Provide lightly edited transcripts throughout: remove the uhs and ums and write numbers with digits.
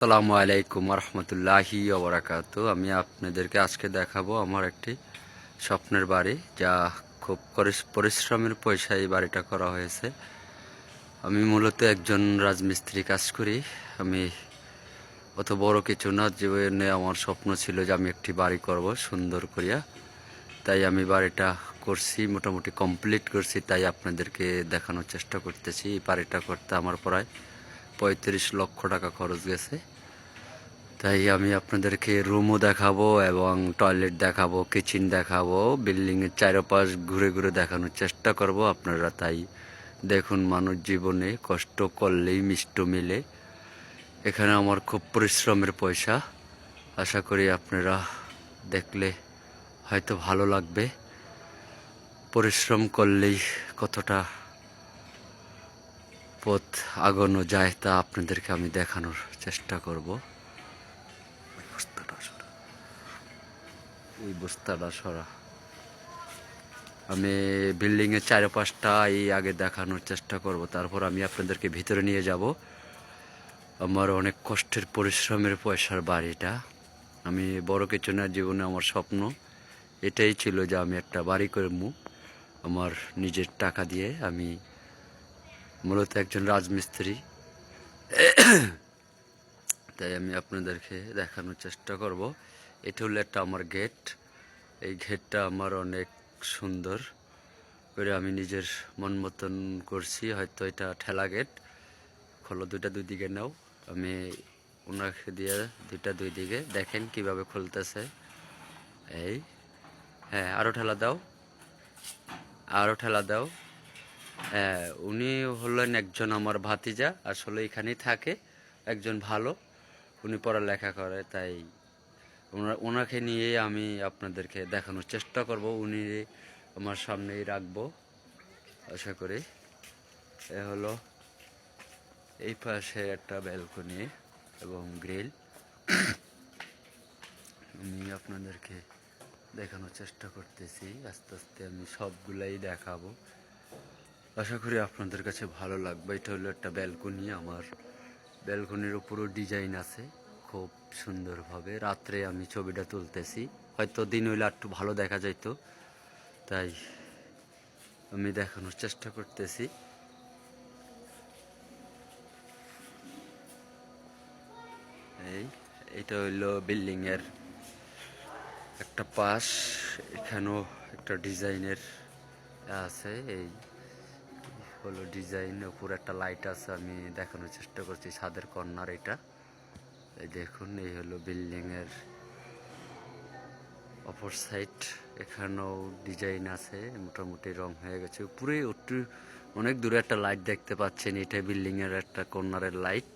আসসালামু আলাইকুম রহমতুল্লাহি ওবরাকাতু। আমি আপনাদেরকে আজকে দেখাবো আমার একটি স্বপ্নের বাড়ি, যা খুব পরিশ্রমের পয়সায় এই বাড়িটা করা হয়েছে। আমি মূলত একজন রাজমিস্ত্রি কাজ করি। আমি অত বড় কিছু না, জীবনে আমার স্বপ্ন ছিল যে আমি একটি বাড়ি করব সুন্দর করিয়া। তাই আমি বাড়িটা করছি, মোটামুটি কমপ্লিট করছি। তাই আপনাদেরকে দেখানোর চেষ্টা করতেছি। এই বাড়িটা করতে আমার প্রায় 35 লক্ষ টাকা খরচ গেছে। তাই আমি আপনাদেরকে রুমও দেখাবো এবং টয়লেট দেখাবো, কিচেন দেখাবো, বিল্ডিংয়ের চারপাশ ঘুরে ঘুরে দেখানোর চেষ্টা করব। আপনারা তাই দেখুন, মানুষ জীবনে কষ্ট করলেই মিষ্ট মিলে। এখানে আমার খুব পরিশ্রমের পয়সা। আশা করি আপনারা দেখলে হয়তো ভালো লাগবে। পরিশ্রম করলেই কতটা পথ আগানো যায় তা আপনাদেরকে আমি দেখানোর চেষ্টা করব। এই বস্তাটা সরা, আমি বিল্ডিংয়ের চারপাশটা এই আগে দেখানোর চেষ্টা করব, তারপর আমি আপনাদেরকে ভিতরে নিয়ে যাব। আমার অনেক কষ্টের পরিশ্রমের পয়সার বাড়িটা। আমি বড় কিছু না, জীবনে আমার স্বপ্ন এটাই ছিল যে আমি একটা বাড়ি করব আমার নিজের টাকা দিয়ে। আমি মূলত একজন রাজমিস্ত্রি, তাই আমি আপনাদেরকে দেখানোর চেষ্টা করব। এটা হলো একটা আমার গেট। এই গেটটা আমার অনেক সুন্দর করে আমি নিজের মন মতন করছি। হয়তো এটা ঠেলা গেট, খোলো দুইটা দুই দিকে নাও। আমি ওনাকে দিয়ে দুইটা দুই দিকে দেখেন কিভাবে খুলতেছে। এই, হ্যাঁ, আরও ঠেলা দাও, আরও ঠেলা দাও। হ্যাঁ, উনি হলেন একজন আমার ভাতিজা, আসলে এখানেই থাকে, একজন ভালো, উনি পড়ালেখা করে। তাই ওনাকে নিয়ে আমি আপনাদেরকে দেখানোর চেষ্টা করব। উনি আমার সামনেই রাখবো আশা করি। এ হলো এই পাশে একটা ব্যালকনি এবং গ্রিল। আমি আপনাদেরকে দেখানোর চেষ্টা করতেছি, আস্তে আস্তে আমি সবগুলাই দেখাবো। আশা করি আপনাদের কাছে ভালো লাগবে। এটা হলো একটা ব্যালকনি। আমার ব্যালকনির উপরও ডিজাইন আছে খুব সুন্দরভাবে। রাত্রে আমি ছবিটা তুলতেছি, হয়তো দিন হইলে একটু ভালো দেখা যাইতো, তাই আমি দেখানোর চেষ্টা করতেছি। এইটা হইলো বিল্ডিংয়ের একটা পাশ। এখানেও একটা ডিজাইনের আছে। এই হলো ডিজাইন, উপর একটা লাইট আছে, আমি দেখানোর চেষ্টা করছি। ছাদের কর্নার এটা, এই দেখুন। এই হলো বিল্ডিংয়ের অপর সাইড, এখানেও ডিজাইন আছে, মোটামুটি রং হয়ে গেছে। উপরে একটু অনেক দূরে একটা লাইট দেখতে পাচ্ছেন, এটা বিল্ডিংয়ের একটা কর্নারের লাইট।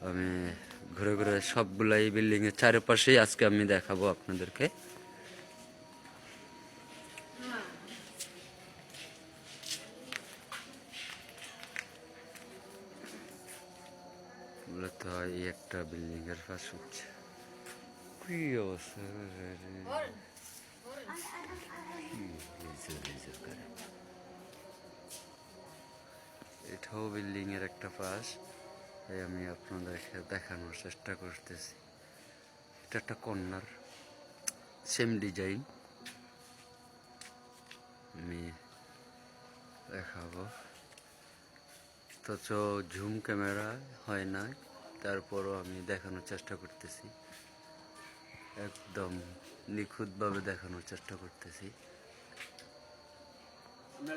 আমি ঘুরে ঘুরে সবগুলাই বিল্ডিংয়ের চারপাশেই আজকে আমি দেখাবো আপনাদেরকে। মূলত এই একটা বিল্ডিংয়ের পাশ হচ্ছে কি অবস্থা, এটাও বিল্ডিংয়ের একটা পাশ। তাই আমি আপনাদেরকে দেখানোর চেষ্টা করতেছি। এটা একটা কর্নার, সেম ডিজাইন আমি দেখাবো। তো ঝুম ক্যামেরা হয় না, তারপরও আমি দেখানোর চেষ্টা করতেছি, একদম নিখুঁতভাবে দেখানোর চেষ্টা করতেছি।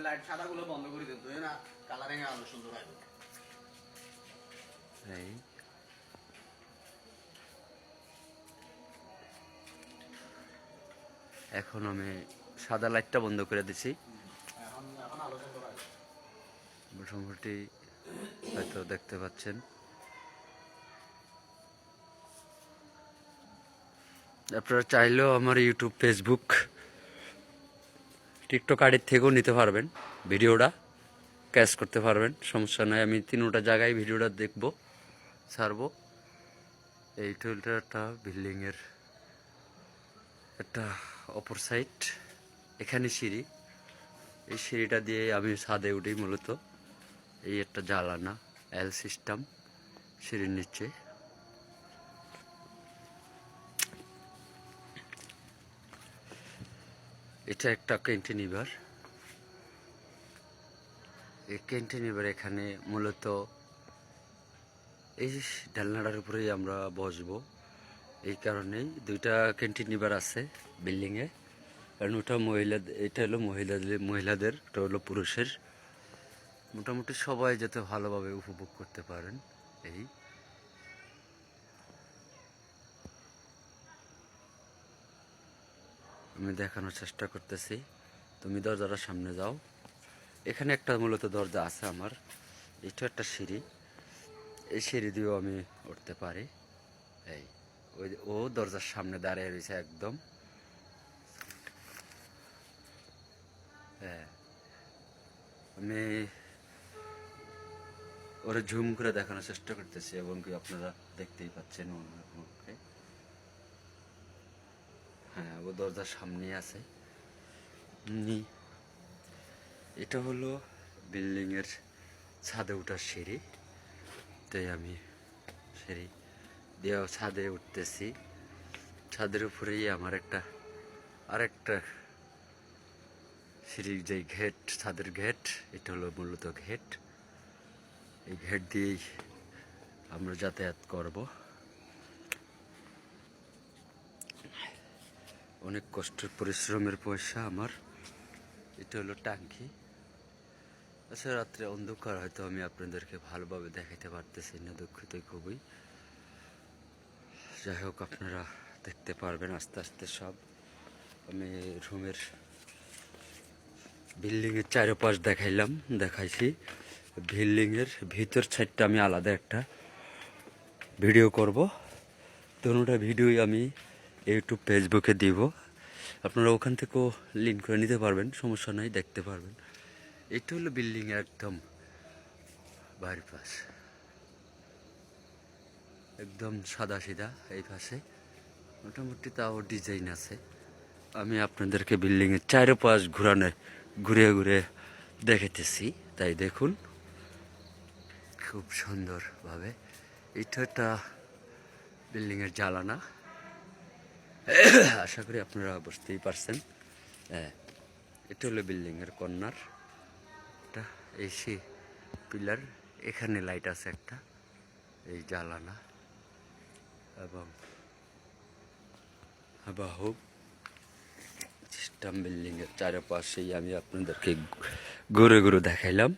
লাইট সাদাগুলো বন্ধ করে দিন, তুই না কালারিং আলো সুন্দর হয়। এই এখন আমি সাদা লাইটটা বন্ধ করে দিছি। এখন আলো সুন্দর হয়। মোটামুটি হয়তো দেখতে পাচ্ছেন। আপনারা চাইলেও আমার ইউটিউব, ফেসবুক, টিকটক আইডির থেকেও নিতে পারবেন, ভিডিওটা ক্যাচ করতে পারবেন, সমস্যা নয়। আমি তিনটা জায়গায় ভিডিওটা দেখবো, ছাড়বো। এই টুলটা একটা বিল্ডিংয়ের একটা অপর সাইড, এখানে সিঁড়ি। এই সিঁড়িটা দিয়ে আমি ছাদে উঠি মূলত। এই একটা জ্বালানা এল সিস্টেম সিঁড়ির নিচে। এটা একটা ক্যান্টিনিভার। এই ক্যান্টিনিভার এখানে মূলত এই ঢালনাটার উপরেই আমরা বসবো। এই কারণেই দুইটা ক্যান্টিনিভার আছে বিল্ডিংয়ে, কারণ ওটা এটা হলো মহিলাদের, ওটা হলো পুরুষের। মোটামুটি সবাই যাতে ভালোভাবে উপভোগ করতে পারেন এই। আমি দেখানোর চেষ্টা করতেছি। তুমি দরজাটার সামনে যাও। এখানে একটা মূলত দরজা আছে আমার। এটা একটা সিঁড়ি, এই সিঁড়ি দিয়েও আমি উঠতে পারি। এই ও দরজার সামনে দাঁড়িয়ে রয়েছে একদম। হ্যাঁ, আমি ওরা ঝুম করে দেখানোর চেষ্টা করতেছি এবং কি আপনারা দেখতেই পাচ্ছেন ওকে। হ্যাঁ, ও দরজার সামনে আছে। এটা হলো বিল্ডিংয়ের ছাদে ওঠার সিঁড়ি। তাই আমি সিঁড়ি দিয়ে ছাদে উঠতেছি। ছাদের উপরেই আমার আরেকটা সিঁড়ির যে ঘেট, ছাদের ঘেট, এটা হলো মূলত ঘেট। এই ঘেট দিয়েই আমরা যাতায়াত করব। অনেক কষ্টের পরিশ্রমের পয়সা আমার। এটা হলো টাঙ্কি। আচ্ছা, রাত্রে অন্ধকার হয়তো আমি আপনাদেরকে ভালোভাবে দেখাতে পারতেছি না, দুঃখিত খুবই। যাই হোক, আপনারা দেখতে পারবেন আস্তে আস্তে সব। আমি রুমের বিল্ডিংয়ের চারপাশ দেখাইছি। বিল্ডিংয়ের ভিতর সাইডটা আমি আলাদা একটা ভিডিও করব। দুটোটা ভিডিওই আমি ইউটিউব ফেসবুকে দিব। আপনারা ওখান থেকেও লিঙ্ক করে নিতে পারবেন, সমস্যা নাই, দেখতে পারবেন। এটা হলো বিল্ডিংয়ের একদম বাড়ির পাশ, একদম সাদা সিধা। এই পাশে মোটামুটি তাও ডিজাইন আছে। আমি আপনাদেরকে বিল্ডিংয়ের চারপাশ ঘুরে ঘুরে দেখাতেছি, তাই দেখুন খুব সুন্দরভাবে। এটা একটা বিল্ডিংয়ের জানালা, আশা করি আপনারা বুঝতেই পারছেন। হ্যাঁ, এটা হলো বিল্ডিংয়ের কর্নার। এটা এসি পিলার, এখানে লাইট আছে একটা, এই জানালা এবং বাহু সিস্টেম। বিল্ডিংয়ের চারপাশেই আমি আপনাদেরকে ঘুরে ঘুরে দেখাইলাম,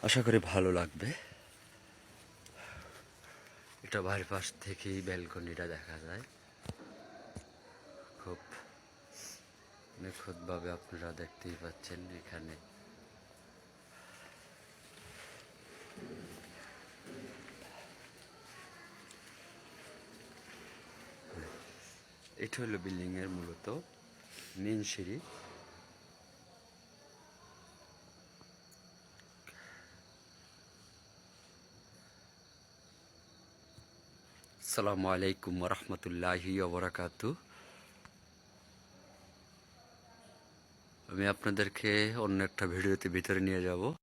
আশা করি ভালো লাগবে। এটা বাড়ির পাশ থেকেই ব্যালকনিটা দেখা যায়। খুব নিখুঁতভাবে আপনারা দেখতেই পাচ্ছেন। এখানে এটা হলো বিল্ডিংয়ের মূলত মেন সিঁড়ি। আসসালামু আলাইকুম রহমতুল্লাহি ওবরাকাতু। আমি আপনাদেরকে অন্য একটা ভিডিওতে ভিতরে নিয়ে যাব।